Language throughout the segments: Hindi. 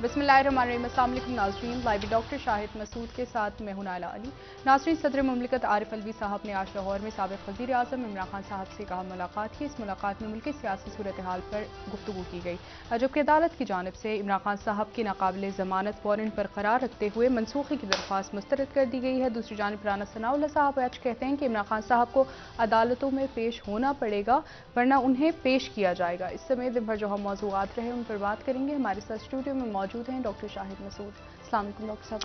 बिस्मिल्लाहिर्रहमानिर्रहीम। अस्सलाम वालेकुम नाज़रीन, लाइव डॉक्टर शाहिद मसूद के साथ मैं हूं नाला अली। नाज़रीन, सदर मुमलिकत आरिफ अलवी साहब ने आज लाहौर में साबिक़ वज़ीर आज़म इमरान खान साहब से कहा मुलाकात की। इस मुलाकात में मुल्क की सियासी सूरत हाल पर गुफ्तगू की गई, जबकि अदालत की जानिब से इमरान खान साहब की नाकाबिल ज़मानत वारंट बरकरार रखते हुए मनसूखी की दरख्वास्त मुस्तरद कर दी गई है। दूसरी जानिब राना सनाउल्लाह साहब आज कहते हैं कि इमरान खान साहब को अदालतों में पेश होना पड़ेगा, वरना उन्हें पेश किया जाएगा। इस समय दिन भर जो हम मौज़ूआत रहे उन पर बात करेंगे। हमारे साथ स्टूडियो में मौजूद हैं डॉक्टर शाहिद मसूद। अस्सलाम वालेकुम डॉक्टर साहब।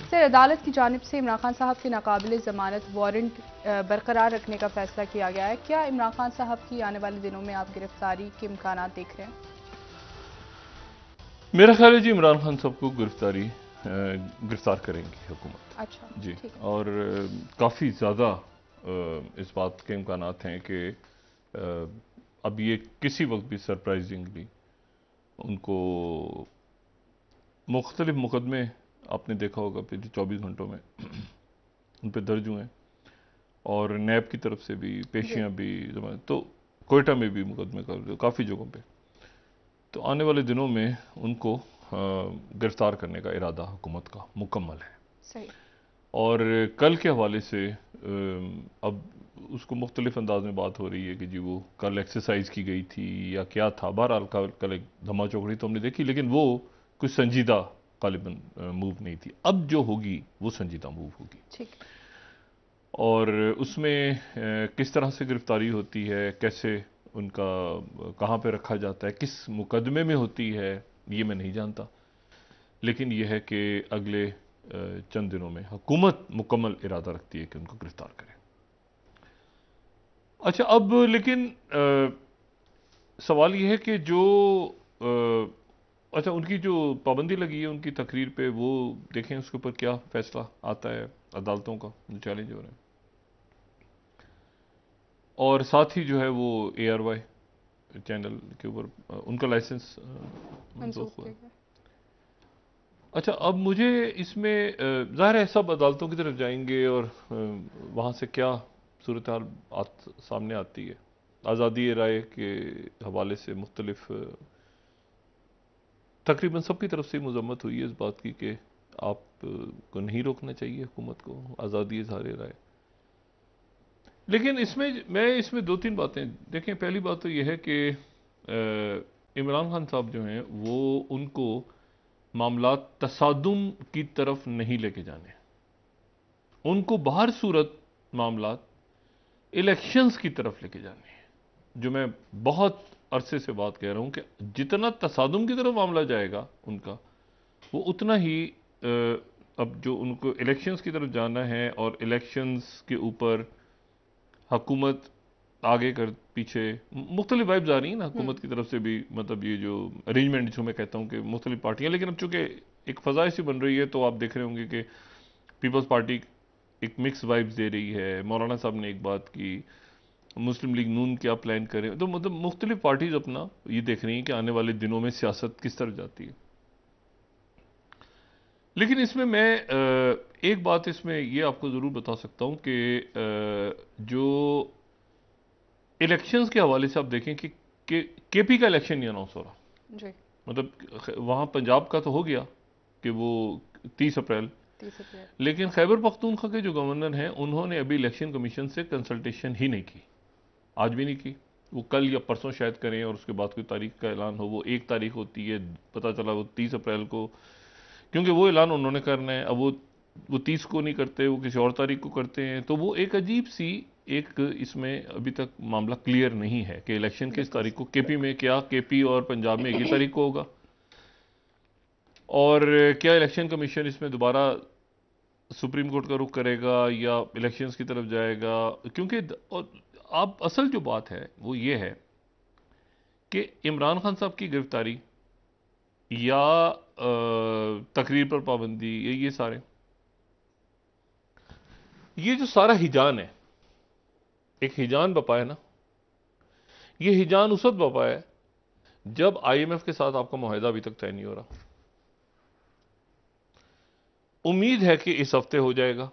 सर, अदालत की जानिब से इमरान खान साहब की नाकाबिल ज़मानत वारंट बरकरार रखने का फैसला किया गया है। क्या इमरान खान साहब की आने वाले दिनों में आप गिरफ्तारी के इम्कानात देख रहे हैं? मेरा ख्याल है जी, इमरान खान साहब को गिरफ्तार करेंगी हुकूमत। अच्छा जी, ठीक। और काफ़ी ज़्यादा इस बात के इम्कानात हैं कि अब ये किसी वक्त भी सरप्राइजिंगली उनको मुख्तलिफ मुकदमे, आपने देखा होगा पिछले 24 घंटों में उन पर दर्ज हुए हैं, और नैब की तरफ से भी पेशियां भी, तो कोयटा में भी मुकदमे कर काफ़ी जगहों पे। तो आने वाले दिनों में उनको गिरफ्तार करने का इरादा हुकूमत का मुकम्मल है। सही। और कल के हवाले से अब उसको मुख्तलिफ अंदाज में बात हो रही है कि जी वो कल एक्सरसाइज की गई थी या क्या था। बहरहाल कल एक धमा चौकड़ी तो हमने देखी, लेकिन वो कुछ संजीदा गालिबन मूव नहीं थी। अब जो होगी वो संजीदा मूव होगी, ठीक। और उसमें किस तरह से गिरफ्तारी होती है, कैसे उनका कहाँ पे रखा जाता है, किस मुकदमे में होती है, ये मैं नहीं जानता। लेकिन यह है कि अगले चंद दिनों में हुकूमत मुकम्मल इरादा रखती है कि उनको गिरफ्तार करे। अच्छा, अब लेकिन सवाल यह है कि जो अच्छा, उनकी जो पाबंदी लगी है उनकी तकरीर पे, वो देखें उसके ऊपर क्या फैसला आता है अदालतों का, जो चैलेंज हो रहे हैं। और साथ ही जो है वो ARY चैनल के ऊपर उनका लाइसेंस मंसूख मंसूख हुआ। किया गया। अच्छा, अब मुझे इसमें ज़ाहिर है सब अदालतों की तरफ जाएंगे और वहाँ से क्या सूरत हाल सामने आती है। आज़ादी राय के हवाले से मुख्तलिफ तकरीबन सबकी तरफ से मजम्मत हुई है इस बात की कि आप को नहीं रोकना चाहिए हुकूमत को आज़ादी इज़हार राय। लेकिन इसमें दो तीन बातें देखें। पहली बात तो यह है कि इमरान खान साहब जो हैं वो उनको मामलात तसादुम की तरफ नहीं लेके जाने, उनको बाहर सूरत मामलात इलेक्शंस की तरफ लेके जाने हैं। जो मैं बहुत अरसे से बात कह रहा हूं कि जितना तसादुम की तरफ मामला जाएगा उनका, वो उतना ही अब जो उनको इलेक्शंस की तरफ जाना है, और इलेक्शंस के ऊपर हुकूमत आगे कर पीछे मुख्तलिफ वाइब्स आ रही हैं ना हुकूमत की तरफ से भी। मतलब ये जो अरेंजमेंट जो मैं कहता हूँ कि मुख्तलिफ पार्टियाँ, लेकिन अब चूंकि एक फ़ज़ा ऐसी बन रही है तो आप देख रहे होंगे कि पीपल्स पार्टी एक मिक्स वाइब्स दे रही है। मौलाना साहब ने एक बात की, मुस्लिम लीग नून क्या प्लान करें, तो मतलब मुख्तलिफ पार्टीज अपना ये देख रही हैं कि आने वाले दिनों में सियासत किस तरफ जाती है। लेकिन इसमें मैं एक बात इसमें ये आपको ज़रूर बता सकता हूँ कि जो इलेक्शंस के हवाले से आप देखें कि KP का इलेक्शन नहीं अनाउंस हो रहा। जी। मतलब वहाँ पंजाब का तो हो गया कि वो 30 अप्रैल, 30 अप्रैल। लेकिन खैबर पख्तूनख्वा के जो गवर्नर हैं उन्होंने अभी इलेक्शन कमीशन से कंसल्टेशन ही नहीं की, आज भी नहीं की। वो कल या परसों शायद करें और उसके बाद कोई तारीख का ऐलान हो। वो 1 तारीख होती है, पता चला वो 30 अप्रैल को, क्योंकि वो ऐलान उन्होंने करना है। अब वो 30 को नहीं करते, वो किसी और तारीख को करते हैं। तो वो एक अजीब सी एक इसमें अभी तक मामला क्लियर नहीं है कि इलेक्शन किस बिल्कुल तारीख को, सही। KP में क्या KP और पंजाब में एक ही तारीख को होगा, और क्या इलेक्शन कमीशन इसमें दोबारा सुप्रीम कोर्ट का रुख करेगा या इलेक्शंस की तरफ जाएगा। क्योंकि और आप असल जो बात है वो ये है कि इमरान खान साहब की गिरफ्तारी या तकरीर पर पाबंदी, ये सारे, ये जो सारा हिजान है, एक हिजान बपा है ना, ये हिजान उस वक्त बपा है जब IMF के साथ आपका मुआहिदा अभी तक तय नहीं हो रहा। उम्मीद है कि इस हफ्ते हो जाएगा,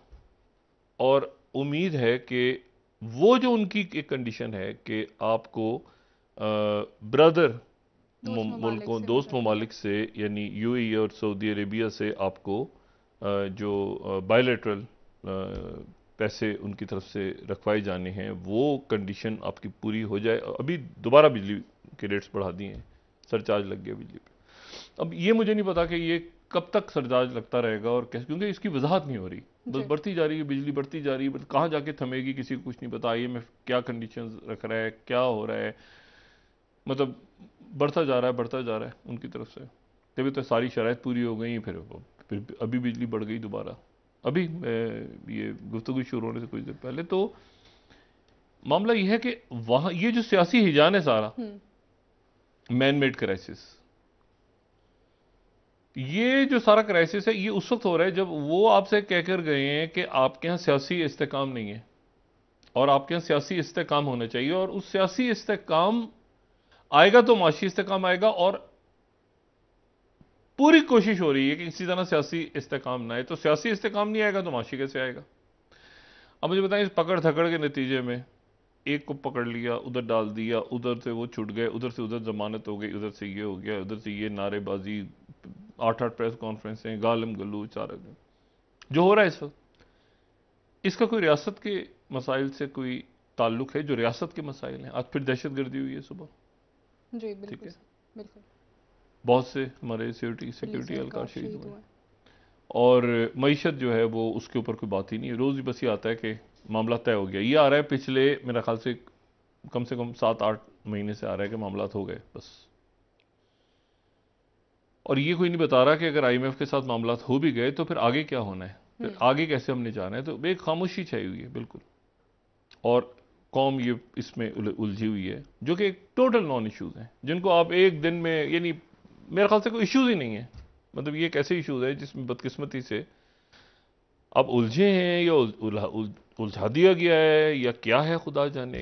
और उम्मीद है कि वो जो उनकी एक कंडीशन है कि आपको ब्रदर मुल्कों, दोस्त ममालिक से, यानी यूएई और सऊदी अरेबिया से आपको जो बायलैटरल पैसे उनकी तरफ से रखवाए जाने हैं, वो कंडीशन आपकी पूरी हो जाए। अभी दोबारा बिजली के रेट्स बढ़ा दिए हैं, सरचार्ज लग गया बिजली पे। अब ये मुझे नहीं पता कि ये कब तक सरचार्ज लगता रहेगा और कैसे, क्योंकि इसकी वजाहत नहीं हो रही, बस बढ़ती जा रही है, बिजली बढ़ती जा रही है, बट कहाँ जाके थमेगी किसी को कुछ नहीं पता। IMF क्या कंडीशंस रख रहा है, क्या हो रहा है, मतलब बढ़ता जा रहा है, बढ़ता जा रहा है उनकी तरफ से। तभी तो सारी शराइत पूरी हो गई, फिर अभी बिजली बढ़ गई दोबारा, अभी ये गुफ्तगू शुरू होने से कुछ देर पहले। तो मामला ये है कि वहाँ ये जो सियासी हिजान है सारा, मैन मेड क्राइसिस, ये जो सारा क्राइसिस है, ये उस वक्त हो रहा है जब वो आपसे कहकर गए हैं कि आपके यहाँ सियासी इस्तेकाम नहीं है और आपके यहाँ सियासी इस्तेकाम होना चाहिए, और उस सियासी इस्तेकाम आएगा तो माशी इस्तेकाम आएगा, और पूरी कोशिश हो रही है कि किसी तरह सियासी इस्तेकाम ना आए। तो सियासी इस्तेकाम नहीं आएगा तो माशी कैसे आएगा? अब मुझे बताएं, इस पकड़ धकड़ के नतीजे में एक को पकड़ लिया, उधर डाल दिया, उधर से वो छुट गए, उधर से उधर जमानत हो गई, उधर से ये हो गया, उधर से ये नारेबाजी, 8-8 प्रेस कॉन्फ्रेंसें, गालम गलू चारा जो हो रहा है इस वक्त, इसका कोई रियासत के मसाइल से कोई ताल्लुक है? जो रियासत के मसाइल हैं, आज फिर दहशतगर्दी हुई है सुबह, जी ठीक बिल्कुल है, बिल्कुल, बहुत से हमारे सिक्योरिटी एहलकार शहीद शहीद हुए, हुए। और मईशत जो है वो उसके ऊपर कोई बात ही नहीं है। रोज़ ही बस ये आता है कि मामला तय हो गया। ये आ रहा है पिछले मेरा ख्याल से कम 7-8 महीने से आ रहा है कि मामला हो गए बस, और ये कोई नहीं बता रहा कि अगर IMF के साथ मामला हो भी गए तो फिर आगे क्या होना है, फिर आगे कैसे हमने जाना है। तो एक खामोशी छाई हुई है बिल्कुल, और कौम ये इसमें उलझी हुई है, जो कि एक टोटल नॉन इश्यूज हैं, जिनको आप एक दिन में, यानी मेरे ख्याल से कोई इश्यूज ही नहीं है। मतलब ये एक ऐसे इश्यूज है जिसमें बदकिस्मती से आप उलझे हैं, या उलझा दिया गया है, या क्या है खुदा जाने,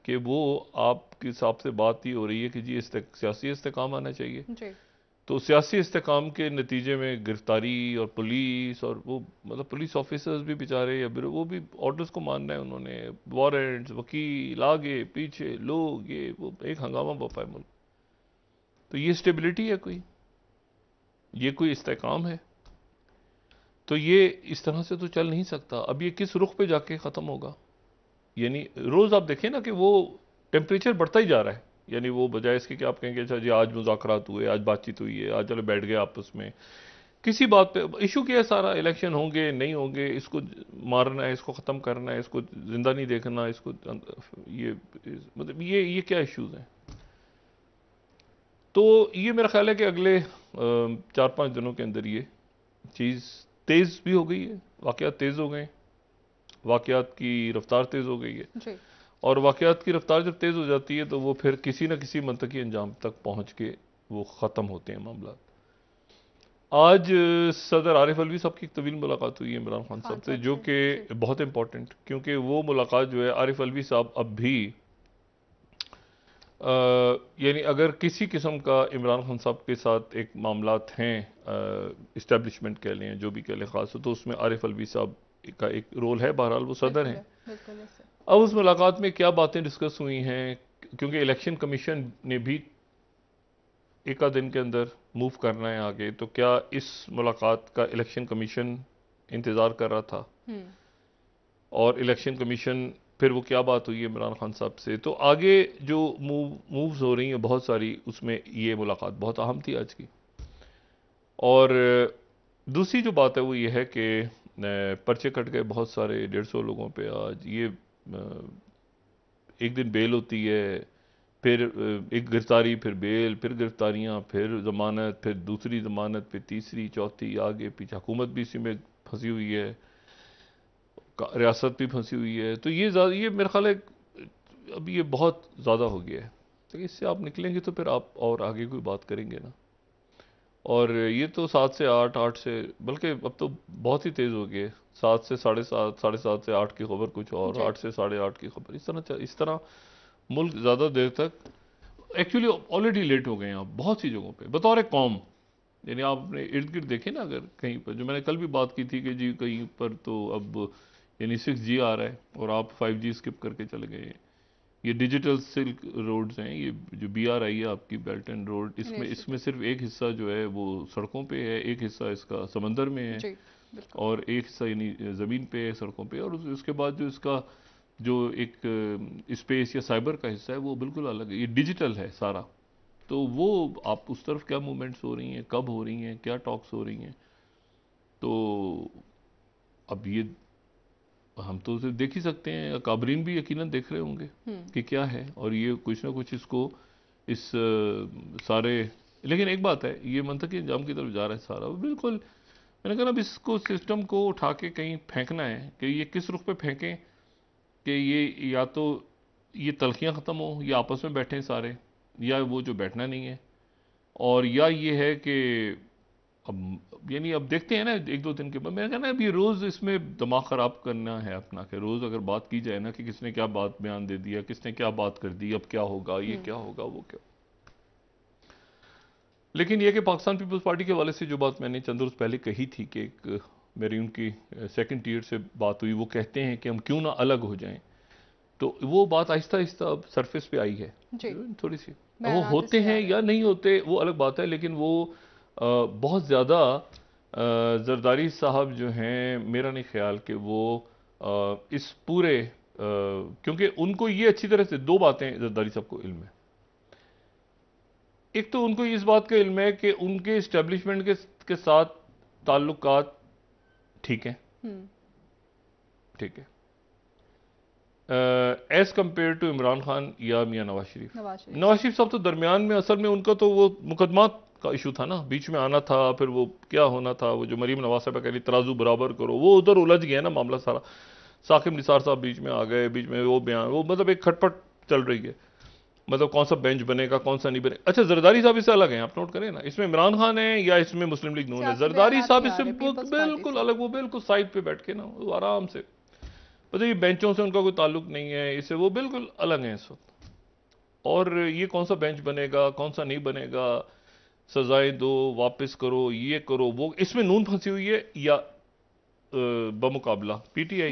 कि वो आपके हिसाब से बात ही हो रही है कि जी सियासी इस्तेकाम आना चाहिए। जी तो सियासी इस्तेकाम के नतीजे में गिरफ्तारी और पुलिस, और वो मतलब पुलिस ऑफिसर्स भी बेचारे, या वो भी ऑर्डर्स को मानना है उन्होंने, वारंट्स, वकील, आगे पीछे लोग, ये वो एक हंगामा बपा है मुल्क। तो ये स्टेबिलिटी है कोई? ये कोई इस्तेकाम है? तो ये इस तरह से तो चल नहीं सकता। अब ये किस रुख पे जाके ख़त्म होगा? यानी रोज़ आप देखें ना कि वो टेम्परेचर बढ़ता ही जा रहा है। यानी वो बजाय इसके कि आप कहेंगे अच्छा जी आज मुज़ाकरात हुए, आज बातचीत हुई है, आज चलो बैठ गए आपस में, किसी बात पे इशू क्या है सारा, इलेक्शन होंगे नहीं होंगे, इसको मारना है, इसको ख़त्म करना है, इसको जिंदा नहीं देखना, इसको ये मतलब ये क्या इश्यूज हैं? तो ये मेरा ख्याल है कि अगले 4-5 दिनों के अंदर ये चीज़ तेज़ भी हो गई है, वाक़यात तेज़ हो गए, वाक़यात की रफ्तार तेज़ हो गई है, जी और वाक़यात की रफ्तार जब तेज़ हो जाती है तो वो फिर किसी न किसी मंतकी अंजाम तक पहुँच के वो ख़त्म होते हैं मामला। आज सदर आरिफ अलवी साहब की एक तवील मुलाकात हुई है इमरान खान साहब से, जो कि बहुत इंपॉर्टेंट, क्योंकि वो मुलाकात जो है, आरिफ अलवी साहब अब भी यानी अगर किसी किस्म का इमरान खान साहब के साथ एक मामलात हैं, इस्टेब्लिशमेंट कह लें, जो भी कह लें ख़ास, तो उसमें आरिफ अलवी साहब का एक रोल है, बहरहाल वो सदर हैं। अब उस मुलाकात में क्या बातें डिस्कस हुई हैं, क्योंकि इलेक्शन कमीशन ने भी एक आध दिन के अंदर मूव करना है आगे, तो क्या इस मुलाकात का इलेक्शन कमीशन इंतज़ार कर रहा था, और इलेक्शन कमीशन फिर वो क्या बात हुई है इमरान खान साहब से, तो आगे जो मूव्स हो रही हैं बहुत सारी, उसमें ये मुलाकात बहुत अहम थी आज की। और दूसरी जो बात है वो ये है कि पर्चे कट गए बहुत सारे, 150 लोगों पे आज। ये एक दिन बेल होती है, फिर एक गिरफ्तारी, फिर बेल, फिर गिरफ्तारियां, फिर जमानत, फिर दूसरी जमानत, फिर तीसरी, चौथी, आगे पीछे। हुकूमत भी इसी में फंसी हुई है, रियासत भी फंसी हुई है। तो ये मेरा ख्याल है अब ये बहुत ज़्यादा हो गया है। तो इससे आप निकलेंगे तो फिर आप और आगे कोई बात करेंगे ना। और ये तो 7 से 8, 8 से, बल्कि अब तो बहुत ही तेज़ हो गए, 7 से 7:30, 7:30 से 8 की खबर कुछ और, 8 से 8:30 की खबर, इस तरह मुल्क ज़्यादा देर तक एक्चुअली ऑलरेडी लेट हो गए हैं आप बहुत सी जगहों पे बतौर कौम। यानी आप अपने इर्द गिर्द देखें ना, अगर कहीं पर, जो मैंने कल भी बात की थी कि जी कहीं पर तो अब यानी 6G आ रहा है और आप 5G स्किप करके चले गए, ये डिजिटल सिल्क रोड्स हैं, ये जो BRI है आपकी बेल्ट एंड रोड, इसमें सिर्फ एक हिस्सा जो है वो सड़कों पे है, एक हिस्सा इसका समंदर में है, जी, और एक हिस्सा यानी ज़मीन पे है, सड़कों पे, और उसके बाद जो इसका जो एक स्पेस या साइबर का हिस्सा है वो बिल्कुल अलग है, ये डिजिटल है सारा। तो वो आप उस तरफ क्या मूवमेंट्स हो रही हैं, कब हो रही हैं, क्या टॉक्स हो रही हैं, तो अब ये हम तो उसे देख ही सकते हैं, काबरीन भी यकीनन देख रहे होंगे कि क्या है, और ये कुछ ना कुछ इसको इस सारे, लेकिन एक बात है, ये मंतकी अंजाम की तरफ जा रहा है सारा, वो बिल्कुल मैंने कहा अब इसको सिस्टम को उठा के कहीं फेंकना है कि ये किस रुख पे फेंकें कि ये या तो ये तलखियाँ ख़त्म हो, या आपस में बैठें सारे, या वो जो बैठना नहीं है, और या ये है कि अब यानी अब देखते हैं ना एक दो दिन के बाद, मैंने कहा ना अब ये रोज़ इसमें दिमाग ख़राब करना है अपना, कि रोज़ अगर बात की जाए ना कि किसने क्या बात बयान दे दिया, किसने क्या बात कर दी, अब क्या होगा, ये क्या होगा, वो क्या। लेकिन ये कि पाकिस्तान पीपल्स पार्टी के वाले से जो बात मैंने चंद रोज़ पहले कही थी कि एक मेरी उनकी सेकंड टीयर से बात हुई, वो कहते हैं कि हम क्यों ना अलग हो जाएं, तो वो बात आहिस्ता आहिस्ता अब सरफेस पे आई है थोड़ी सी। वो होते हैं या नहीं होते वो अलग बात है, लेकिन वो बहुत ज़्यादा जरदारी साहब जो हैं, मेरा नहीं ख्याल कि वो इस पूरे क्योंकि उनको ये अच्छी तरह से दो बातें जरदारी साहब को इल्म है। एक तो उनको इस बात का इल्म है कि उनके इस्टेब्लिशमेंट के साथ ताल्लुकात ठीक हैं, ठीक है, as compare to Imran Khan या मियाँ नवाज शरीफ। नवाज शरीफ साहब तो दरमियान में, असल में उनका तो वो मुकदमात का इशू था ना, बीच में आना था, फिर वो क्या होना था, वो जो मरीम नवाज साहब कह रही तराजू बराबर करो, वो उधर उलझ गया ना मामला सारा। साकिब निसार साहब बीच में आ गए, बीच में वो बयान, वो मतलब एक खटपट चल रही है, मतलब कौन सा बेंच बनेगा कौन सा नहीं बनेगा। अच्छा, जरदारी साहब इससे अलग हैं, आप नोट करें ना, इसमें इमरान खान है या इसमें मुस्लिम लीग नून है, जरदारी साहब इससे बिल्कुल अलग, वो बिल्कुल साइड पे बैठ के ना, वो आराम से, मतलब ये बेंचों से उनका कोई ताल्लुक नहीं है, इससे वो बिल्कुल अलग हैं इस वक्त। और ये कौन सा बेंच बनेगा कौन सा नहीं बनेगा, सजाएं दो, वापस करो, ये करो, वो, इसमें नून फंसी हुई है या बमुकाबला PTI,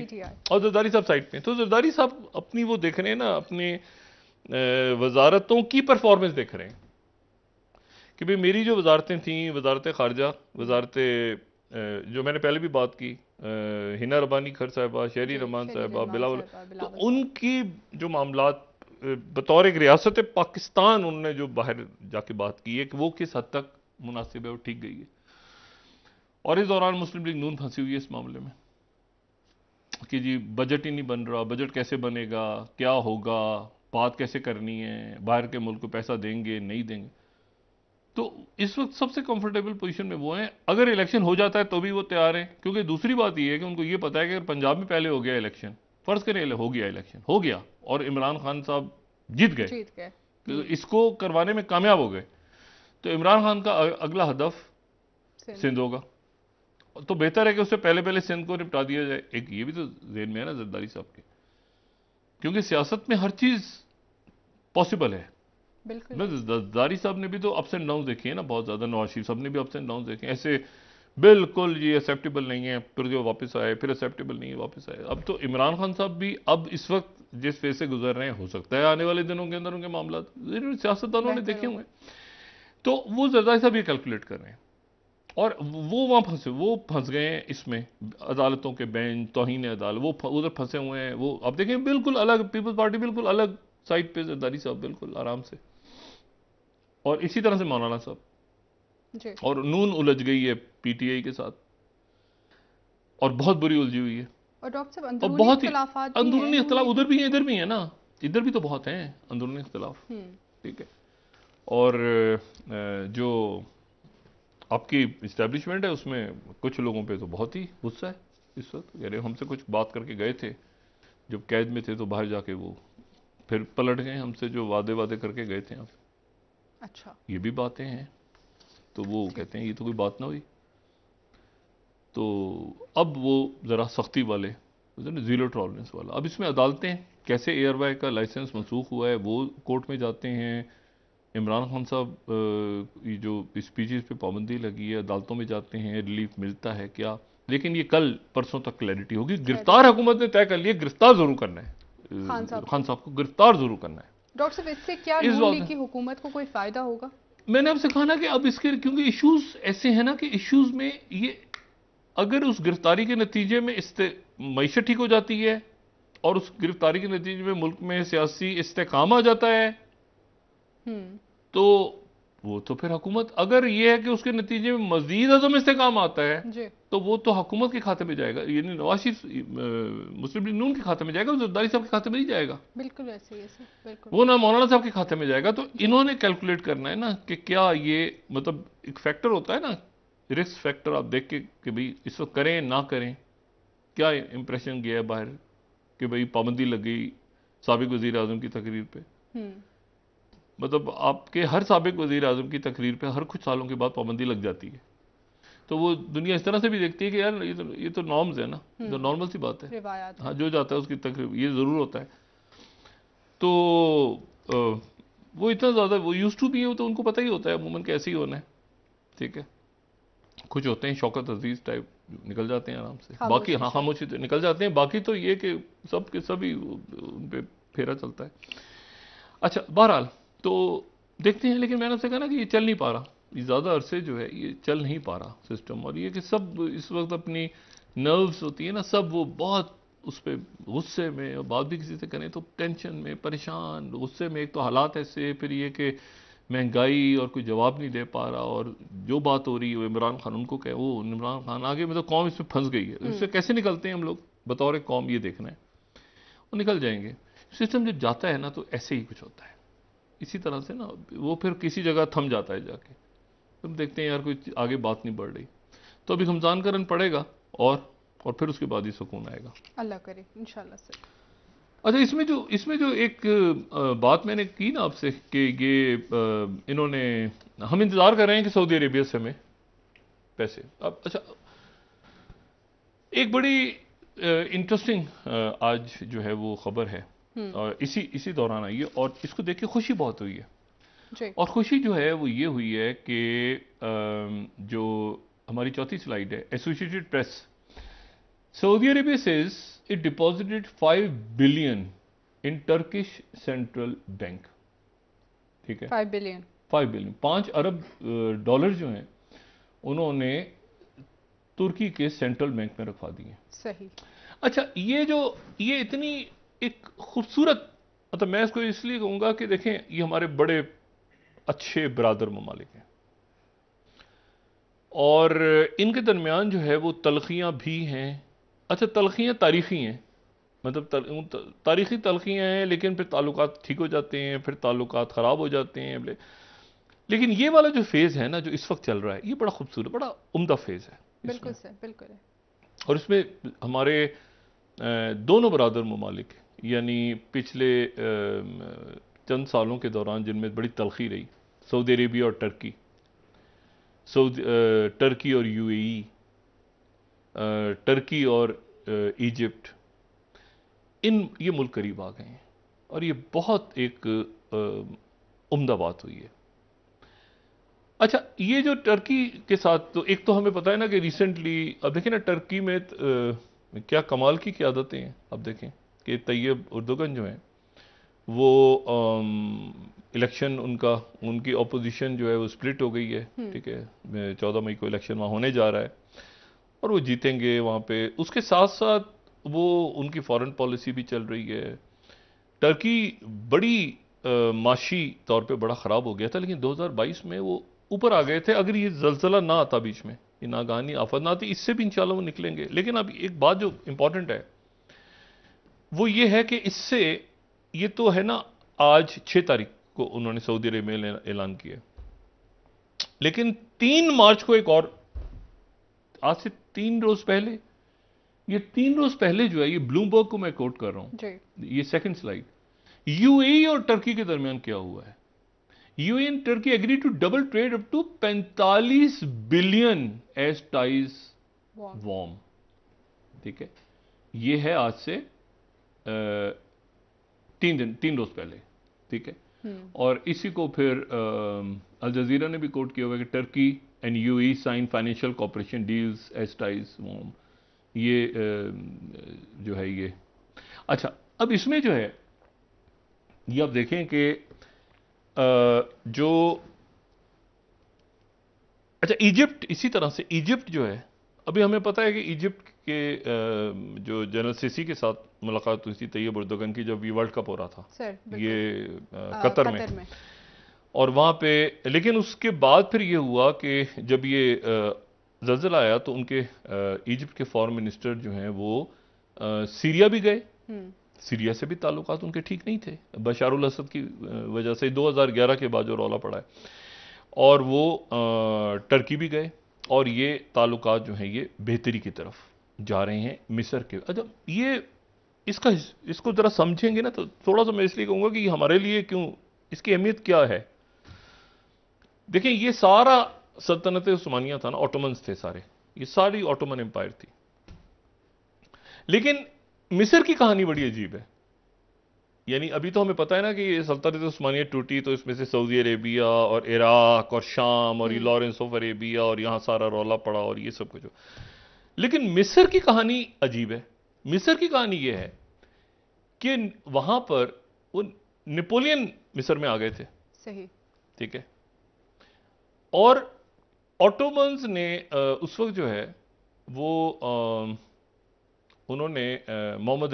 और जरदारी साहब साइड पे। तो जरदारी साहब अपनी वो देख रहे हैं ना, अपने वजारतों की परफॉर्मेंस देख रहे हैं कि भाई मेरी जो वजारतें थी, वजारत खारजा, वजारत जो मैंने पहले भी बात की, हिना रबानी खर साहिबा, शहरी रहमान साहिबा, बिलावल, तो उनकी जो मामलात बतौर एक रियासत पाकिस्तान उन्होंने जो बाहर जाके बात की है कि वो किस हद तक मुनासिब है, वो ठीक गई है। और इस दौरान मुस्लिम लीग नून फंसी हुई है इस मामले में कि जी बजट ही नहीं बन रहा, बजट कैसे बनेगा, क्या होगा, बात कैसे करनी है, बाहर के मुल्क को पैसा देंगे नहीं देंगे। तो इस वक्त सबसे कंफर्टेबल पोजीशन में वो हैं, अगर इलेक्शन हो जाता है तो भी वो तैयार हैं, क्योंकि दूसरी बात ये है कि उनको ये पता है कि अगर पंजाब में पहले हो गया इलेक्शन, फर्ज करें हो गया इलेक्शन, हो गया और इमरान खान साहब जीत गए, तो इसको करवाने में कामयाब हो गए, तो इमरान खान का अगला हदफ सिंध होगा। तो बेहतर है कि उससे पहले पहले सिंध को निपटा दिया जाए। एक ये भी तो ज़हन में है ना जरदारी साहब के, क्योंकि सियासत में हर चीज़ पॉसिबल है। जरदारी साहब ने भी तो अप्स एंड डाउन देखे हैं ना बहुत ज़्यादा, नवाज शरीफ साहब ने भी अप्स एंड डाउन देखे, ऐसे बिल्कुल ये एक्सेप्टेबल नहीं है, फिर जो वापस आए, फिर एक्सेप्टेबल नहीं है वापस आए। अब तो इमरान खान साहब भी अब इस वक्त जिस फेज से गुजर रहे हैं, हो सकता है आने वाले दिनों के अंदर उनके मामला सियासतदानों ने देखे हुए हैं, तो वो जरदारी साहब ये कैलकुलेट कर रहे हैं, और वो वहाँ वो फंस गए हैं इसमें, अदालतों के बेंच, तौहीन अदालत, वो उधर फंसे हुए हैं। वो अब देखें बिल्कुल अलग, पीपल्स पार्टी बिल्कुल अलग साइड पे, जरदारी साहब बिल्कुल आराम से, और इसी तरह से मौलाना साहब, और नून उलझ गई है PTI के साथ, और बहुत बुरी उलझी हुई है, और डॉक्टर साहब अंदरूनी इख्तिलाफ उधर भी है, इधर भी है ना, इधर भी तो बहुत हैं अंदरूनी इख्तिलाफ, ठीक है। और जो आपकी इस्टेब्लिशमेंट है उसमें कुछ लोगों पे तो बहुत ही गुस्सा है इस वक्त, कह रहे हमसे कुछ बात करके गए थे, जब कैद में थे तो बाहर जाके वो फिर पलट गए, हमसे जो वादे करके गए थे आप। अच्छा, ये भी बातें हैं, तो वो कहते हैं ये तो कोई बात ना हुई। तो अब वो ज़रा सख्ती वाले, ज़ीरो टॉलरेंस वाला, अब इसमें अदालतें कैसे एयरवाई का लाइसेंस मनसूख हुआ है वो कोर्ट में जाते हैं, इमरान खान साहब ये जो स्पीचेस पे पाबंदी लगी है अदालतों में जाते हैं, रिलीफ मिलता है क्या, लेकिन ये कल परसों तक क्लैरिटी होगी। गिरफ्तार हुकूमत ने तय कर लिया गिरफ्तार जरूर करना है, खान साहब को गिरफ्तार जरूर करना है। डॉक्टर साहब, इससे क्या इस नून बात लीग की हुकूमत को कोई फायदा होगा? मैंने आपसे कहा ना कि अब इसके क्योंकि इश्यूज ऐसे हैं ना कि इश्यूज में ये अगर उस गिरफ्तारी के नतीजे में मईशत ठीक हो जाती है और उस गिरफ्तारी के नतीजे में मुल्क में सियासी इस्तेकाम आ जाता है तो वो तो फिर हुकूमत, अगर ये है कि उसके नतीजे में मजीद अदम इस्तेकाम आता है जी। तो वो तो हुकूमत के खाते में जाएगा, यानी नवाज शरीफ मुस्लिम लीग नून के खाते में जाएगा, जरदारी साहब के खाते में नहीं जाएगा। बिल्कुल वैसे ही है सर, बिल्कुल। वो ना मौलाना साहब के खाते में जाएगा। तो इन्होंने कैलकुलेट करना है ना कि क्या ये मतलब एक फैक्टर होता है ना, रिस्क फैक्टर, आप देख के कि भाई इस वक्त करें ना करें, क्या इंप्रेशन गया है बाहर कि भाई पाबंदी लग गई साबिक वजीर आजम की तकरीर पे। मतलब आपके हर साबिक वजीर आजम की तकरीर पे हर कुछ सालों के बाद पाबंदी लग जाती है, तो वो दुनिया इस तरह से भी देखती है कि यार ये तो नॉर्म्स है ना, तो नॉर्मल सी बात है। हाँ, जो जाता है उसकी तकरीर ये जरूर होता है। तो वो इतना ज़्यादा वो यूज टू भी है, तो उनको पता ही होता है अमूमन कैसे ही होना है। ठीक है, कुछ होते हैं शौकत अजीज टाइप, निकल जाते हैं आराम से, बाकी हाँ खामोशी तो निकल जाते हैं, बाकी तो ये कि सब के सभी उन पे फेरा चलता है। अच्छा, बहरहाल तो देखते हैं, लेकिन मैंने आपसे कहा ना कि ये चल नहीं पा रहा, ये ज़्यादा अरसे जो है ये चल नहीं पा रहा सिस्टम, और ये कि सब इस वक्त अपनी नर्व्स होती है ना, सब वो बहुत उस पर गुस्से में, और बात भी किसी से करें तो टेंशन में, परेशान, गुस्से में। एक तो हालात ऐसे, फिर ये कि महंगाई और कोई जवाब नहीं दे पा रहा, और जो बात हो रही है वो इमरान खान उनको कहे, वो इमरान खान आगे, मतलब कौम इसमें फंस गई है। इससे कैसे निकलते हैं हम लोग बतौर कौम, ये देखना है। वो निकल जाएंगे। सिस्टम जब जाता है ना तो ऐसे ही कुछ होता है, इसी तरह से ना वो फिर किसी जगह थम जाता है जाके, फिर देखते हैं यार कोई आगे बात नहीं बढ़ रही, तो अभी रमजान करन पड़ेगा और फिर उसके बाद ही सुकून आएगा, अल्लाह करे इंशाल्लाह से। अच्छा, इसमें जो एक बात मैंने की ना आपसे कि ये इन्होंने, हम इंतजार कर रहे हैं कि सऊदी अरेबिया से हमें पैसे, अब अच्छा एक बड़ी इंटरेस्टिंग आज जो है वो खबर है, और इसी दौरान आई है, और इसको देख के खुशी बहुत हुई है जी। और खुशी जो है वो ये हुई है कि जो हमारी चौथी स्लाइड है, associated press, Saudi Arabia says it deposited 5 billion in Turkish central bank. ठीक है, 5 बिलियन, 5 बिलियन, 5 अरब डॉलर जो हैं उन्होंने तुर्की के सेंट्रल बैंक में रखवा दिए। सही। अच्छा, ये इतनी एक खूबसूरत, मतलब मैं इसको इसलिए कहूंगा कि देखें ये हमारे बड़े अच्छे बरादर ममालिक हैं, और इनके दरमियान जो है वो तलखियां भी हैं। अच्छा, तलखियां तारीखी हैं, मतलब तारीखी तलखियां हैं, लेकिन फिर ताल्लुकात ठीक हो जाते हैं, फिर ताल्लुकात ख़राब हो जाते हैं। लेकिन ये वाला जो फेज़ है ना जो इस वक्त चल रहा है, ये बड़ा खूबसूरत, बड़ा उम्दा फेज़ है। बिल्कुल सर, बिल्कुल है। और इसमें हमारे दोनों बरादर ममालिक, यानी पिछले चंद सालों के दौरान जिनमें बड़ी तलखी रही, सऊदी अरेबिया और टर्की, टर्की और यूएई, टर्की और इजिप्ट, ये मुल्क करीब आ गए हैं, और ये बहुत एक उम्दा बात हुई है। अच्छा, ये जो टर्की के साथ, तो एक तो हमें पता है ना कि रिसेंटली, अब देखें ना टर्की में क्या कमाल की क़यादतें हैं। अब देखें कि तैयब उर्दुगन जो हैं वो इलेक्शन उनकी अपोजिशन जो है वो स्प्लिट हो गई है। ठीक है, 14 मई को इलेक्शन वहाँ होने जा रहा है और वो जीतेंगे वहाँ पे। उसके साथ साथ वो उनकी फॉरेन पॉलिसी भी चल रही है। टर्की बड़ी माशी तौर पे बड़ा ख़राब हो गया था, लेकिन 2022 में वो ऊपर आ गए थे। अगर ये जलजला ना आता बीच में, ये नागानी आफत ना आती, इससे भी इंशाल्लाह वो निकलेंगे। लेकिन अब एक बात जो इंपॉर्टेंट है वो ये है कि इससे, ये तो है ना, आज 6 तारीख को उन्होंने सऊदी अरेबिया में ऐलान किया, लेकिन 3 मार्च को एक और, आज से 3 रोज पहले, ये 3 रोज पहले जो है, ये ब्लूमबर्ग को मैं कोट कर रहा हूं, ये सेकंड स्लाइड, यूएई और टर्की के दरमियान क्या हुआ है। UAE and Turkey agree to double trade up to 45 billion as ties warm. ठीक है, ये है आज से 3 रोज पहले। ठीक है, और इसी को फिर अल जजीरा ने भी कोट किया हुआ है कि Turkey and UAE sign financial cooperation deals as ties warm. ये जो है ये। अच्छा, अब इसमें जो है ये आप देखें कि जो अच्छा इजिप्ट, इसी तरह से इजिप्ट जो है, अभी हमें पता है कि इजिप्ट के जो जनरल सीसी के साथ मुलाकात हुई थी तैयब उर्दोगन की, जब ये वर्ल्ड कप हो रहा था सर ये कतर कतर में, और वहाँ पे, लेकिन उसके बाद फिर ये हुआ कि जब ये ज़लज़ला आया तो उनके इजिप्ट के फॉरेन मिनिस्टर जो हैं वो सीरिया भी गए। सीरिया से भी ताल्लुकात उनके ठीक नहीं थे बशारुल असद की वजह से, 2011 के बाद जो रौला पड़ा है, और वो टर्की भी गए, और ये ताल्लुकात जो हैं ये बेहतरी की तरफ जा रहे हैं मिस्र के। अच्छा ये इसको ज़रा समझेंगे ना तो थोड़ा सा मैं इसलिए कहूँगा कि हमारे लिए क्यों, इसकी अहमियत क्या है। देखिए ये सारा सल्तनत उस्मानिया था ना, ऑटोमन्स थे सारे, ये सारी ऑटोमन एम्पायर थी। लेकिन मिस्र की कहानी बड़ी अजीब है। यानी अभी तो हमें पता है ना कि ये सल्तनत उस्मानिया टूटी तो इसमें से सऊदी अरेबिया और इराक और शाम और ये लॉरेंस ऑफ अरेबिया और यहां सारा रौला पड़ा और ये सब कुछ। लेकिन मिस्र की कहानी अजीब है। मिस्र की कहानी ये है कि वहां पर वो नेपोलियन मिस्र में आ गए थे, सही, ठीक है, और ऑटोमन्स ने उस वक्त जो है वो उन्होंने मोहम्मद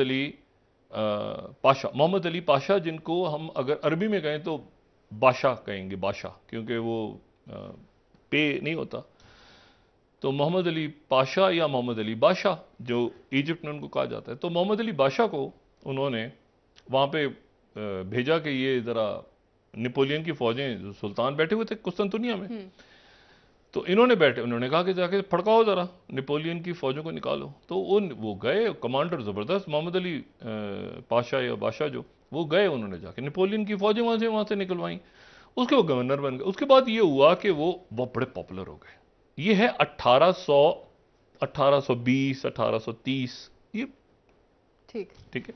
अली पाशा, जिनको हम अगर अरबी में कहें तो बादशाह कहेंगे, बादशाह, क्योंकि वो पे नहीं होता, तो मोहम्मद अली पाशा या मोहम्मद अली बादशाह जो इजिप्ट में उनको कहा जाता है। तो मोहम्मद अली बादशाह को उन्होंने वहाँ पे भेजा कि ये ज़रा नेपोलियन की फौजें, सुल्तान बैठे हुए थे कुस्तुनतुनिया में, तो उन्होंने कहा कि जाके फड़काओ ज़रा नेपोलियन की फौजों को निकालो। तो वो गए, कमांडर ज़बरदस्त मोहम्मद अली पाशा या बादशाह जो, वो गए, उन्होंने जाके नेपोलियन की फौजें वहाँ से निकलवाई, उसके वो गवर्नर बन गए। उसके बाद ये हुआ कि वो बहुत बड़े पॉपुलर हो गए। ये है 1820 1830, ये ठीक है,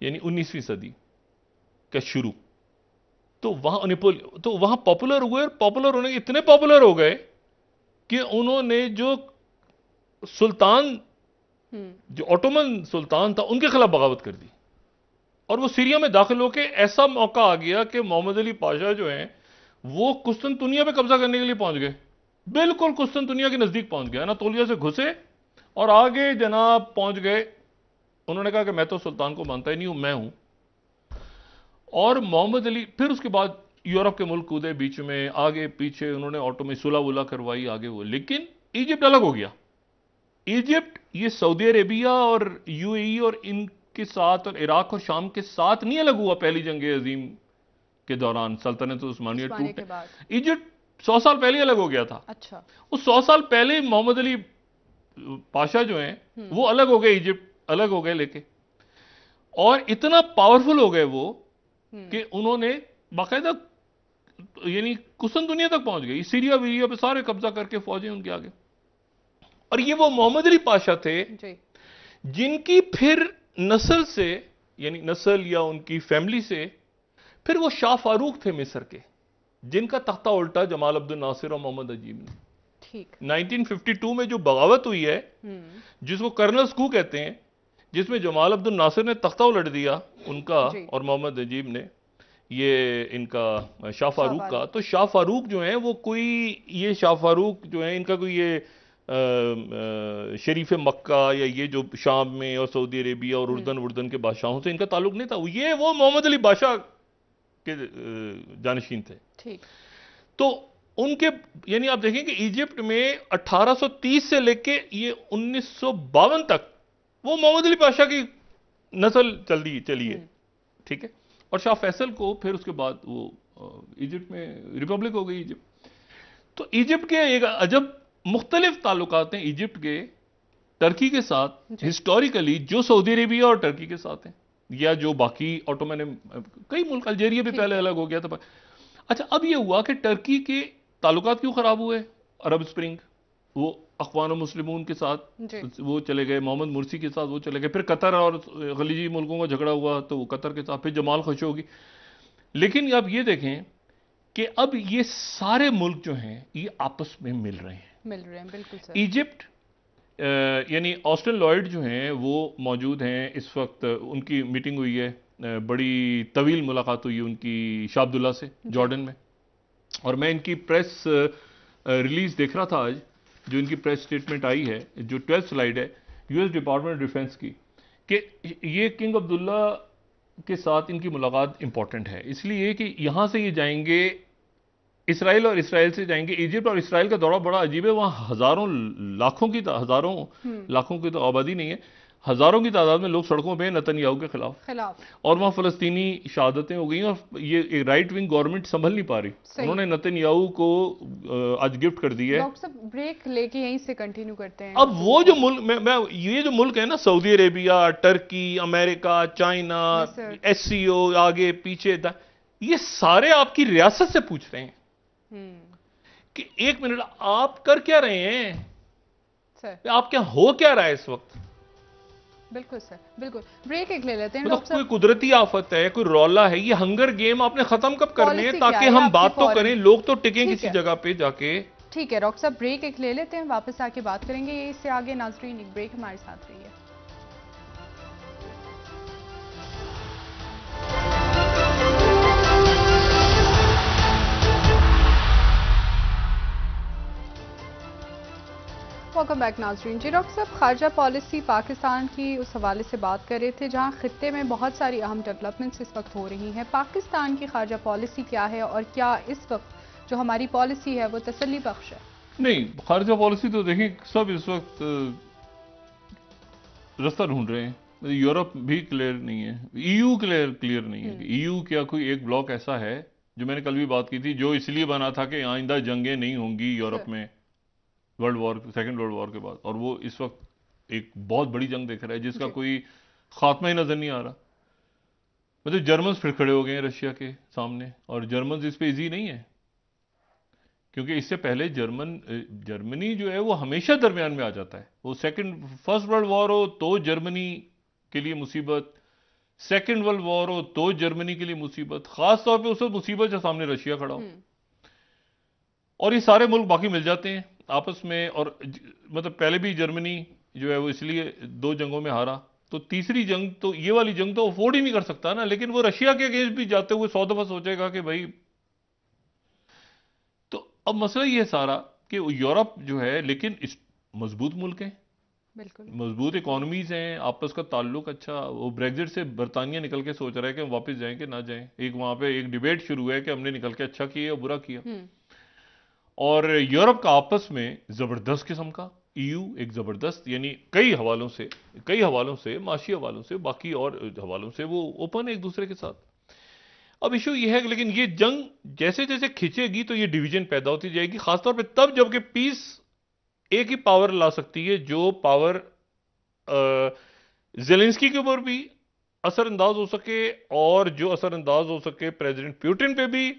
यानी 19वीं सदी का शुरू। तो वहां पॉपुलर हुए, और पॉपुलर होने के इतने पॉपुलर हो गए कि उन्होंने जो सुल्तान, जो ऑटोमन सुल्तान था, उनके खिलाफ बगावत कर दी, और वो सीरिया में दाखिल होकर ऐसा मौका आ गया कि मोहम्मद अली पाशा जो हैं वो कुस्तुनतुनिया पे कब्जा करने के लिए पहुंच गए, बिल्कुल कुस्तुनतुनिया के नजदीक पहुंच गए, अनातोलिया से घुसे और आगे जनाब पहुंच गए। उन्होंने कहा कि मैं तो सुल्तान को मानता ही नहीं हूं, मैं हूं। और मोहम्मद अली फिर उसके बाद यूरोप के मुल्क कूदे बीच में, आगे पीछे उन्होंने ऑटो में सुलह वुलह करवाई, आगे वो। लेकिन इजिप्ट अलग हो गया। इजिप्ट ये सऊदी अरेबिया और यूएई और इनके साथ और इराक और शाम के साथ नहीं अलग हुआ पहली जंग अजीम के दौरान, सल्तनत उस्मानिया टूटे। इजिप्ट 100 साल पहले अलग हो गया था। अच्छा, उस 100 साल पहले मोहम्मद अली पाशा जो हैं वो अलग हो गए, इजिप्ट अलग हो गए लेके, और इतना पावरफुल हो गए वो कि उन्होंने बाकायदा यानी कुस्तुनतुनिया तक पहुंच गई, सीरिया वीरिया पे सारे कब्जा करके फौजें उनके आगे। और ये वो मोहम्मद अली पाशा थे जिनकी फिर नस्ल से, यानी नस्ल या उनकी फैमिली से, फिर वो शाह फारूक थे मिस्र के, जिनका तख्ता उल्टा जमाल अब्दुल नासिर और मोहम्मद अजीब ने। ठीक, 1952 में जो बगावत हुई है, जिसको कर्नल स्कू कहते हैं, जिसमें जमाल अब्दुल नासिर ने तख्ता उलट दिया उनका और मोहम्मद अजीब ने ये इनका शाह फारूक का। तो शाह फारूक जो हैं वो कोई, ये शाह फारूक जो हैं इनका कोई ये शरीफ मक्का या ये जो शाम में और सऊदी अरेबिया और उर्दन के बादशाहों से इनका ताल्लुक नहीं था। ये वो मोहम्मद अली बादशाह के जानशीन थे। ठीक, तो उनके, यानी आप देखें कि इजिप्ट में 1830 से लेके ये 1952 तक वो मोहम्मद अली बादशाह की नस्ल चली है, ठीक है। और शाह फैसल को फिर उसके बाद वो इजिप्ट में रिपब्लिक हो गई इजिप्ट। तो इजिप्ट के एक अजब मुख्तलिफ ताल्लुकात हैं इजिप्ट के टर्की के साथ हिस्टोरिकली, जो सऊदी अरेबिया और टर्की के साथ हैं, या जो बाकी ऑटोमन, कई मुल्क, अल्जेरिया भी पहले अलग हो गया था। अच्छा, अब ये हुआ कि टर्की के ताल्लुकात क्यों खराब हुए? अरब स्प्रिंग, वो अखवान मुस्लिमून के साथ वो चले गए, मोहम्मद मुर्सी के साथ वो चले गए, फिर कतर और खलीजी मुल्कों का झगड़ा हुआ तो वो कतर के साथ, फिर जमाल खशोगी। लेकिन अब ये देखें कि अब ये सारे मुल्क जो हैं ये आपस में मिल रहे हैं, बिल्कुल सर। इजिप्ट यानी ऑस्टिन लॉयड जो हैं वो मौजूद हैं इस वक्त, उनकी मीटिंग हुई है, बड़ी तवील मुलाकात हुई है उनकी शाह अब्दुल्ला से जॉर्डन में। और मैं इनकी प्रेस रिलीज देख रहा था आज, जो इनकी प्रेस स्टेटमेंट आई है, जो 12th स्लाइड है यूएस डिपार्टमेंट ऑफ डिफेंस की, कि ये किंग अब्दुल्ला के साथ इनकी मुलाकात इंपॉर्टेंट है इसलिए कि यहां से ये जाएंगे इसराइल, और इसराइल से जाएंगे इजिप्ट। और इसराइल का दौरा बड़ा अजीब है, वहां हजारों लाखों की तो आबादी नहीं है, हजारों की तादाद में लोग सड़कों पे हैं नेतन्याहू के खिलाफ। और वहां फलस्तीनी शहादतें हो गई और ये राइट विंग गवर्नमेंट संभल नहीं पा रही। उन्होंने नेतन्याहू को आज गिफ्ट कर दी है। डॉक्टर साहब ब्रेक लेके यहीं से कंटिन्यू करते हैं। अब वो जो मुल्क ये जो मुल्क है ना, Saudi Arabia, Turkey, America, China, SCO, आगे पीछे ये सारे आपकी रियासत से पूछ रहे हैं कि एक मिनट आप कर क्या रहे हैं सर, आप क्या हो क्या रहा है इस वक्त। बिल्कुल सर, बिल्कुल। ब्रेक एक ले लेते हैं। मतलब कोई कुदरती आफत है, कोई रौला है, ये हंगर गेम आपने खत्म कब करने हैं, ताकि हम बात तो करें, लोग तो टिकें किसी जगह पे जाके। ठीक है डॉक्टर साहब, ब्रेक एक ले लेते हैं, वापस आके बात करेंगे इससे आगे। नाज़रीन, एक ब्रेक हमारे साथ रही है। वेलकम बैक नाज़रीन। जी डॉक्टर साहब, खारजा पॉलिसी पाकिस्तान की उस हवाले से बात कर रहे थे जहां खित्ते में बहुत सारी अहम डेवलपमेंट्स इस वक्त हो रही हैं। पाकिस्तान की खारजा पॉलिसी क्या है और क्या इस वक्त जो हमारी पॉलिसी है वो तसल्ली बख्श है? नहीं, खारजा पॉलिसी तो देखिए सब इस वक्त रास्ता ढूंढ रहे हैं। यूरोप भी क्लियर नहीं है, ईयू क्लियर नहीं है। ईयू क्या कोई एक ब्लॉक ऐसा है, जो मैंने कल भी बात की थी, जो इसलिए बना था कि आइंदा जंगें नहीं होंगी यूरोप में सेकेंड वर्ल्ड वॉर के बाद, और वो इस वक्त एक बहुत बड़ी जंग देख रहा है जिसका कोई खात्मा ही नजर नहीं आ रहा। मतलब जर्मन्स फिर खड़े हो गए हैं रशिया के सामने, और जर्मन्स इस पे इजी नहीं है, क्योंकि इससे पहले जर्मनी जो है वो हमेशा दरमियान में आ जाता है। वो फर्स्ट वर्ल्ड वॉर हो तो जर्मनी के लिए मुसीबत, सेकेंड वर्ल्ड वॉर हो तो जर्मनी के लिए मुसीबत, खास तौर पे उस मुसीबत के सामने रशिया खड़ा हो, और ये सारे मुल्क बाकी मिल जाते हैं आपस में। और मतलब पहले भी जर्मनी जो है वो इसलिए 2 जंगों में हारा, तो तीसरी जंग तो ये वाली जंग तो अफोर्ड ही नहीं कर सकता ना, लेकिन वो रशिया के अगेंस्ट भी जाते हुए 100 दफा सोचेगा कि भाई। तो अब मसला ये सारा कि यूरोप जो है, लेकिन मजबूत मुल्क हैं, बिल्कुल मजबूत इकोनॉमीज हैं, आपस का ताल्लुक अच्छा। वो ब्रेग्जिट से बरतानिया निकल के सोच रहा है कि हम वापस जाएं कि ना जाएं। एक वहां पे एक डिबेट शुरू है कि हमने निकल के अच्छा किया या बुरा किया। और यूरोप का आपस में जबरदस्त किस्म का, ईयू एक जबरदस्त, यानी कई हवालों से माशी हवालों से, बाकी और हवालों से वो ओपन है एक दूसरे के साथ। अब इशू ये है कि लेकिन ये जंग जैसे जैसे खिंचेगी तो ये डिवीजन पैदा होती जाएगी, खासतौर पे तब जबकि पीस एक ही पावर ला सकती है, जो पावर जेलेंस्की के ऊपर भी असरअंदाज हो सके, और जो असरअंदाज हो सके प्रेसिडेंट पुतिन पे भी,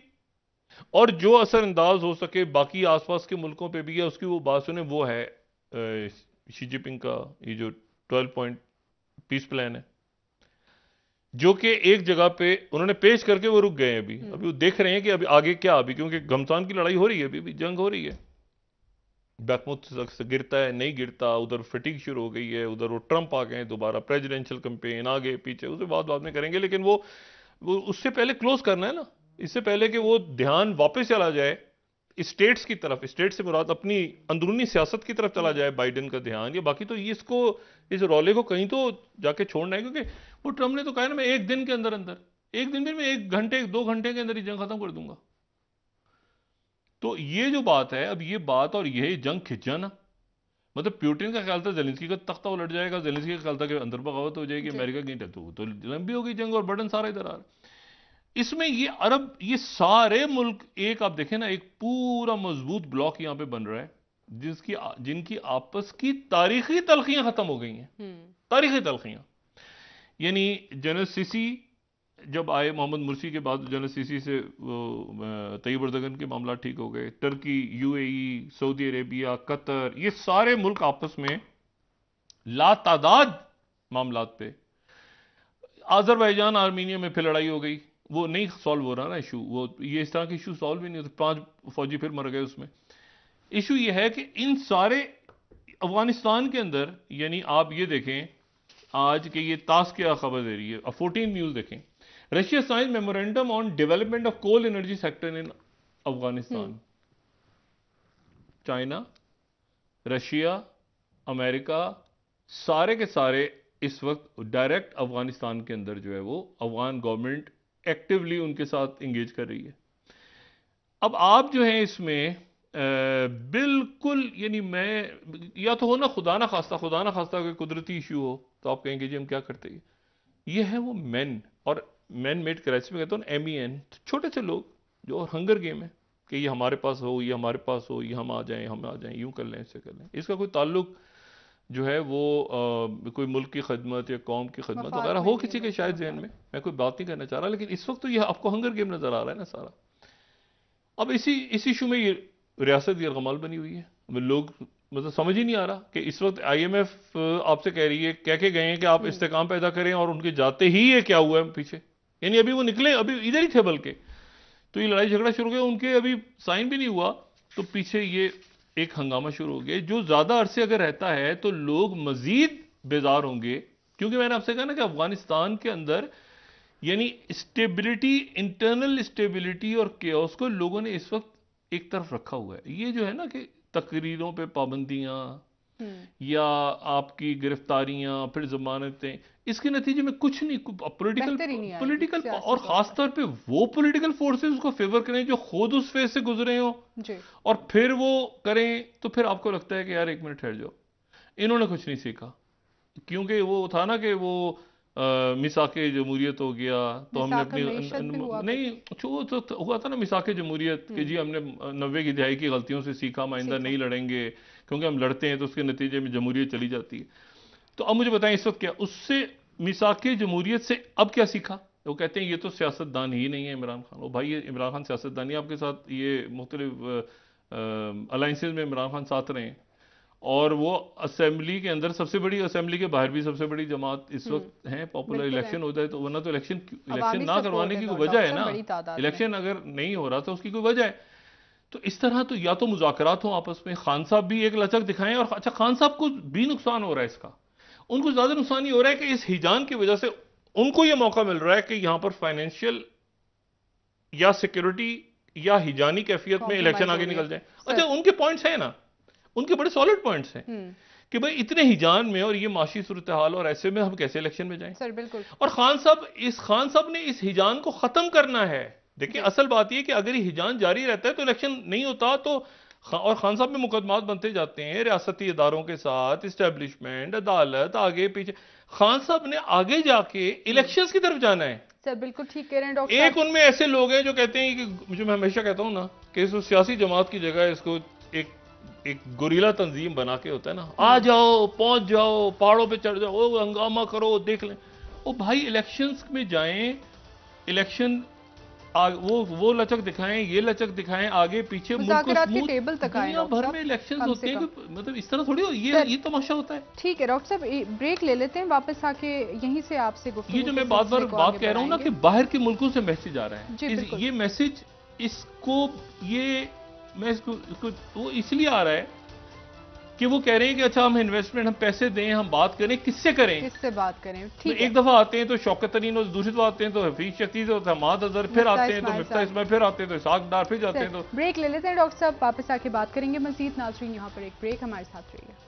और जो असरअंदाज हो सके बाकी आसपास के मुल्कों पे भी। है उसकी वो बात सुने, वो है शी जिनपिंग का ये जो 12 पॉइंट पीस प्लान है, जो कि एक जगह पे उन्होंने पेश करके वो रुक गए हैं। अभी वो देख रहे हैं कि अभी आगे क्या, अभी क्योंकि घमसान की लड़ाई हो रही है, अभी जंग हो रही है, बैकमुथ गिरता है नहीं गिरता, उधर फटीग शुरू हो गई है, उधर वो ट्रंप आ गए दोबारा, प्रेसिडेंशियल कैंपेन आगे पीछे, उसे बाद में करेंगे। लेकिन वो उससे पहले क्लोज करना है ना, इससे पहले कि वो ध्यान वापस चला जाए स्टेट्स की तरफ, स्टेट से मुराद अपनी अंदरूनी सियासत की तरफ चला जाए बाइडेन का ध्यान, या बाकी तो ये इस रौले को कहीं तो जाके छोड़ना है। क्योंकि वो ट्रंप ने तो कहा ना, मैं एक दिन के अंदर अंदर, एक दिन में 1 घंटे 2 घंटे के अंदर ही जंग खत्म कर दूंगा। तो ये जो बात है, अब ये बात और ये जंग खिंच जाना, मतलब पुतिन का ख्याल था जेलेंस्की का तख्ता उलट जाएगा, जेलेंस्की का ख्याल था कि अंदर बगावत हो जाएगी अमेरिका की, तो लंबी हो गई जंग और बर्डन सारा इधर आ रहा। इसमें ये अरब, ये सारे मुल्क एक, आप देखें ना, एक पूरा मजबूत ब्लॉक यहां पे बन रहा है, जिनकी आपस की तारीखी तलखियां खत्म हो गई हैं। तारीखी तलखियां, यानी जनरल सीसी जब आए, मोहम्मद मुर्सी के बाद जनरल सीसी से तैयब एर्दोगन के मामला ठीक हो गए, Turkey, UAE, Saudi Arabia, Qatar, ये सारे मुल्क आपस में लातादाद मामलात पे, अजरबैजान आर्मीनिया में फिर लड़ाई हो गई, वो नहीं सॉल्व हो रहा ना इशू, वो ये इस तरह के इशू सॉल्व ही नहीं होते, 5 फौजी फिर मर गए उसमें। इशू ये है कि इन सारे अफगानिस्तान के अंदर, यानी आप ये देखें आज के ये तास क्या खबर दे रही है, 14 न्यूज देखें, Russia sign memorandum on development of coal energy sector in Afghanistan. China, Russia, America, सारे के सारे इस वक्त डायरेक्ट अफगानिस्तान के अंदर जो है वो अफगान गवर्नमेंट एक्टिवली उनके साथ इंगेज कर रही है। अब आप जो है इसमें बिल्कुल, यानी मैं या तो हो ना खुदा ना खास्ता कोई कुदरती इशू हो तो आप कहेंगे जी हम क्या करते हैं। ये है वो मैन, और मैन मेड क्राइसिस में कहता हूँ MEN, छोटे से लोग जो हंगर गेम है कि ये हमारे पास हो, ये हमारे पास हो, ये हम आ जाएं, यूं कर लें, ऐसे कर लें। इसका कोई ताल्लुक जो है वो कोई मुल्क की खदमत या कौम की खदमत मफाद वगैरह में हो नहीं है, किसी के बल्कि शायद मफाद। जहन में, मैं कोई बात नहीं करना चाह रहा, लेकिन इस वक्त तो ये आपको हंगर गेम नजर आ रहा है ना सारा। अब इस इशू में ये रियासत यरगमाल बनी हुई है। लोग मतलब समझ ही नहीं आ रहा कि इस वक्त IMF आपसे कह रही है, कह के गए हैं कि आप इस्तेकाम पैदा करें, और उनके जाते ही ये क्या हुआ है पीछे, यानी अभी वो निकले, अभी इधर ही थे बल्कि, तो ये लड़ाई झगड़ा शुरू हो गया, उनके अभी साइन भी नहीं हुआ तो पीछे ये एक हंगामा शुरू हो गया। जो ज्यादा अरसे अगर रहता है तो लोग मजीद बेजार होंगे, क्योंकि मैंने आपसे कहा ना कि अफगानिस्तान के अंदर यानी स्टेबिलिटी, इंटरनल स्टेबिलिटी और केओस को लोगों ने इस वक्त एक तरफ रखा हुआ है। ये जो है ना कि तकरीरों पे पाबंदियां या आपकी गिरफ्तारियां, फिर जमानतें, इसके नतीजे में कुछ नहीं, पॉलिटिकल बेहतरी नहीं आएगी पॉलिटिकल सियासी और तौर खास पर। तौर पे वो पॉलिटिकल फोर्सेस उसको फेवर करें जो खुद उस फेज से गुजरे हो, जी। और फिर वो करें तो फिर आपको लगता है कि यार एक मिनट ठहर जाओ, इन्होंने कुछ नहीं सीखा। क्योंकि वो था ना कि वो मिसाके जमहूरियत हो गया तो हमने मिसाक अपनी मईशत भी हुआ नहीं, करती। वो तो हुआ था ना मिसाके जमहूरियत कि जी हमने 90 की दहाई की गलतियों से सीखा, आइंदा सीखा। नहीं लड़ेंगे, क्योंकि हम लड़ते हैं तो उसके नतीजे में जमहूरियत चली जाती है। तो अब मुझे बताएं इस वक्त क्या उससे, मिसाके जमहूरियत से अब क्या सीखा। वो कहते हैं ये तो सियासतदान ही नहीं है इमरान खान। वो भाई ये इमरान खान सियासतदान ही आपके साथ, ये मुख्तलिफ अलाइंसेज में इमरान खान साथ रहे हैं, और वो असेंबली के अंदर सबसे बड़ी, असेंबली के बाहर भी सबसे बड़ी जमात इस वक्त है। पॉपुलर बिल्कुल है। इलेक्शन हो जाए तो, वरना तो इलेक्शन इलेक्शन अवामी ना सपोर्ट करवाने है की कोई डॉक्टर वजह है साहब ना, बड़ी तादाद में। इलेक्शन अगर नहीं हो रहा तो उसकी कोई वजह है। तो इस तरह तो या तो मुज़ाकरात हो आपस में, खान साहब भी एक लचक दिखाएं, और अच्छा खान साहब को भी नुकसान हो रहा है इसका, उनको ज्यादा नुकसान ये हो रहा है कि इस हिजान की वजह से उनको ये मौका मिल रहा है कि यहां पर फाइनेंशियल या सिक्योरिटी या हिजानी कैफियत में इलेक्शन कॉम्प्रोमाइज हो आगे रही है निकल जाए। सर। अच्छा उनके पॉइंट्स हैं ना, उनके बड़े सॉलिड पॉइंट्स हैं कि भाई इतने हिजान में और ये माशी सूरत हाल, और ऐसे में हम कैसे इलेक्शन में जाएं। सर बिल्कुल। और खान साहब ने इस हिजान को खत्म करना है। देखिए जी। असल बात यह कि अगर ये हिजान जारी रहता है तो इलेक्शन नहीं होता, तो और खान साहब में मुकदमात बनते जाते हैं रियासती इदारों के साथ, इस्टेब्लिशमेंट, अदालत, आगे पीछे। खान साहब ने आगे जाके इलेक्शंस की तरफ जाना है। सर बिल्कुल ठीक कह रहे हैं डॉक्टर एक साहब। उनमें ऐसे लोग हैं जो कहते हैं कि, जो मैं हमेशा कहता हूं ना, कि इस सियासी जमात की जगह इसको एक एक गुरीला तंजीम बना के होता है ना, आ जाओ, पहुंच जाओ, पहाड़ों पे चढ़ जाओ, वो हंगामा करो, देख लें। ओ भाई इलेक्शंस में जाएं, इलेक्शन वो लचक दिखाएं, ये लचक दिखाएं, आगे पीछे मुल्क को मुज़ाकरात के स्मूथ। टेबल तक आए दुनिया डॉक्टर भर साहब, में इलेक्शंस कम होते से हैं कम। कि मतलब इस तरह थोड़ी हो, सर ये तमाशा होता है। ठीक है डॉक्टर साहब, ब्रेक ले लेते हैं, वापस आके यहीं से आपसे ये गुफ्तगू जो के मैं बार बार सिलसिले को बात आगे कह रहा हूं ना कि बढ़ाएंगे। बाहर के मुल्कों से मैसेज आ रहा है, जी बिल्कुल। ये मैसेज, इसको ये मैं इसको वो इसलिए आ रहा है कि वो कह रहे हैं कि अच्छा हम इन्वेस्टमेंट, हम पैसे दें, हम बात करें, किससे करें। किससे बात करें, तो ठीक है। एक दफा आते हैं तो शौकत तरीन, और दूसरी दफा आते हैं तो हफीज शकीज और हमाद अजहर, फिर मिफ्ता आते हैं तो इस्माइल मिफ्ता साहब। इस्माइल, फिर आते हैं तो इसाक डार, फिर जाते सर हैं तो। ब्रेक ले लेते हैं डॉक्टर साहब, वापस आके बात करेंगे मजीद। नाज़रीन यहाँ पर एक ब्रेक, हमारे साथ रहिए।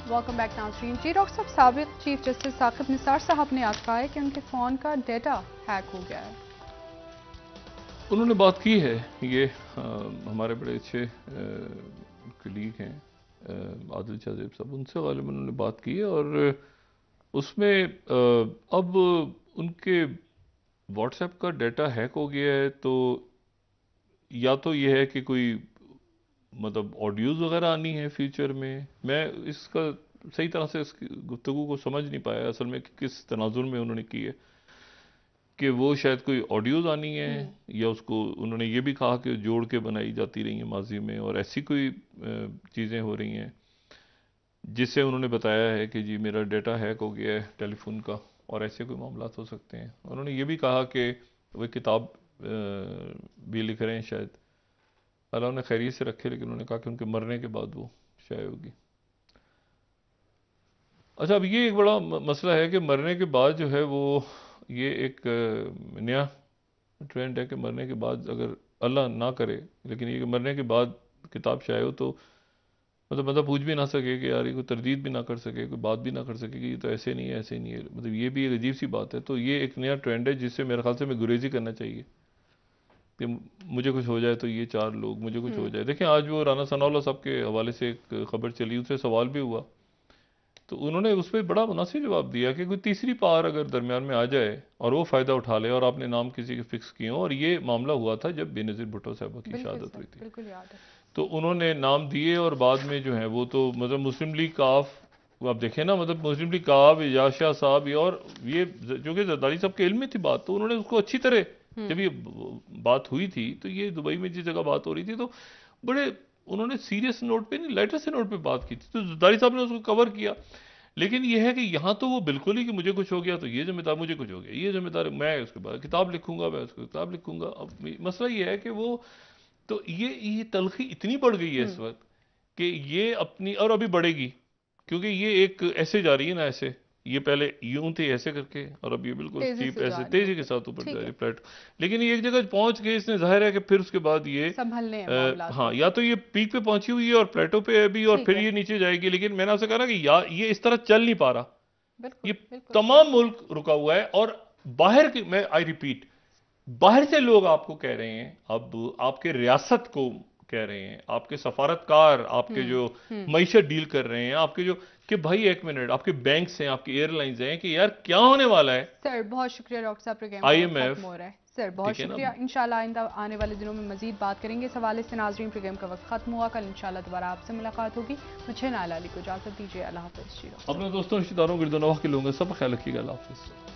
वेलकम बैक नाज़रीन। जी डॉक्टर साहब, साबिक चीफ जस्टिस साकिब निसार साहब ने आज कहा है कि उनके फ़ोन का डेटा हैक हो गया है। उन्होंने बात की है, ये हमारे बड़े अच्छे कलीग हैं आदिल शाहजेब साहब, उनसे गालिबन उन्होंने बात की है, और उसमें अब उनके व्हाट्सएप का डाटा हैक हो गया है। तो या तो ये है कि कोई मतलब ऑडियोज वगैरह आनी है फ्यूचर में, मैं इसका सही तरह से इसकी गुफ्तगू को समझ नहीं पाया असल में कि किस तनाजुर में उन्होंने की है, कि वो शायद कोई ऑडियोज आनी है, या उसको उन्होंने ये भी कहा कि जोड़ के बनाई जाती रही हैं माजी में, और ऐसी कोई चीज़ें हो रही हैं। जिससे उन्होंने बताया है कि जी मेरा डेटा हैक हो गया है टेलीफोन का और ऐसे कोई मामला हो सकते हैं। उन्होंने ये भी कहा कि वो किताब भी लिख रहे हैं शायद, अल्लाह उन्हें खैरियत से रखे, लेकिन उन्होंने कहा कि उनके मरने के बाद वो शायद होगी। अच्छा, अब ये एक बड़ा मसला है कि मरने के बाद जो है वो ये एक नया ट्रेंड है कि मरने के बाद, अगर अल्लाह ना करे, लेकिन ये कि मरने के बाद किताब शाये हो तो मतलब बंदा पूछ भी ना सके कि यार ये कोई तरदीद भी ना कर सके, कोई बात भी ना कर सके कि ये तो ऐसे नहीं है, ऐसे नहीं है, मतलब ये भी एक अजीब सी बात है। तो ये एक नया ट्रेंड है जिससे मेरे ख्याल से हमें गुरेजी करना चाहिए कि मुझे कुछ हो जाए तो ये चार लोग, मुझे कुछ हो जाए। देखिए आज वो राना सनाउल्लाह साहब के हवाले से एक खबर चली, उससे सवाल भी हुआ, तो उन्होंने उस पर बड़ा मुनासिब जवाब दिया कि कोई तीसरी पार अगर दरमियान में आ जाए और वो फ़ायदा उठा ले और आपने नाम किसी के फिक्स किए हो, और ये मामला हुआ था जब बेनज़ीर भुट्टो साहब की शहादत हुई थी, बिल्कुल याद है। तो उन्होंने नाम दिए और बाद में जो है वो तो मतलब मुस्लिम लीग काफ, आप देखें ना, मतलब मुस्लिम लीग काफ, एजाज शाह साहब, और ये जो कि जरदारी साहब के इल्म में थी बात, तो उन्होंने उसको अच्छी तरह, जब ये बात हुई थी तो ये दुबई में जिस जगह बात हो रही थी, तो बड़े उन्होंने सीरियस नोट पे नहीं, लाइटर से नोट पे बात की थी, तो जरदारी साहब ने उसको कवर किया। लेकिन यह है कि यहाँ तो वो बिल्कुल ही कि मुझे कुछ हो गया तो ये जिम्मेदार, मुझे कुछ हो गया ये जिम्मेदार, मैं उसके बाद किताब लिखूंगा, मैं उसको किताब लिखूंगा। अब मसला ये है कि वो, तो ये तलखी इतनी बढ़ गई है इस वक्त कि ये अपनी, और अभी बढ़ेगी, क्योंकि ये एक ऐसे जा रही है ना, ऐसे ये पहले यूं थे ऐसे करके, और अब ये बिल्कुल तेजी स्टीप से जा ऐसे रही तेजी है। के साथ ऊपर जा ठीक रही है, है प्लेट। लेकिन ये एक जगह पहुंच गए, इसने जाहिर है कि फिर उसके बाद ये संभलने हैं मामलात हाँ, को। या तो ये पीक पे पहुंची हुई है और प्लेटो पे है अभी, और ठीक फिर है, ये नीचे जाएगी। लेकिन मैंने आपसे कहा ना कि या ये इस तरह चल नहीं पा रहा, बिल्कुल ये बिल्कुल। तमाम मुल्क रुका हुआ है, और बाहर के, मैं आई रिपीट, बाहर से लोग आपको कह रहे हैं, अब आपके रियासत को कह रहे हैं, आपके सफारतकार, आपके जो मईशत डील कर रहे हैं, आपके जो, कि भाई एक मिनट, आपके बैंक्स हैं, आपकी एयरलाइंस हैं, कि यार क्या होने वाला है। सर बहुत शुक्रिया डॉक्टर साहब, प्रोग्राम का वक्त खत्म IMF, हो रहा है। सर बहुत ठीक है ना। शुक्रिया, इंशाल्लाह आइंदा आने वाले दिनों में मजीद बात करेंगे इस हवाले से। नाजरीन, प्रोग्राम का वक्त खत्म हुआ, कल इंशाल्लाह दोबारा आपसे मुलाकात होगी। मुझे नाला अली को इजाजत दीजिए, अल्लाह हाफिज़। अपने दोस्तों, रिश्तेदारों, गिरदोनवाह के लोगों का सब ख्याल रखिएगा। अल्लाह हाफिज़।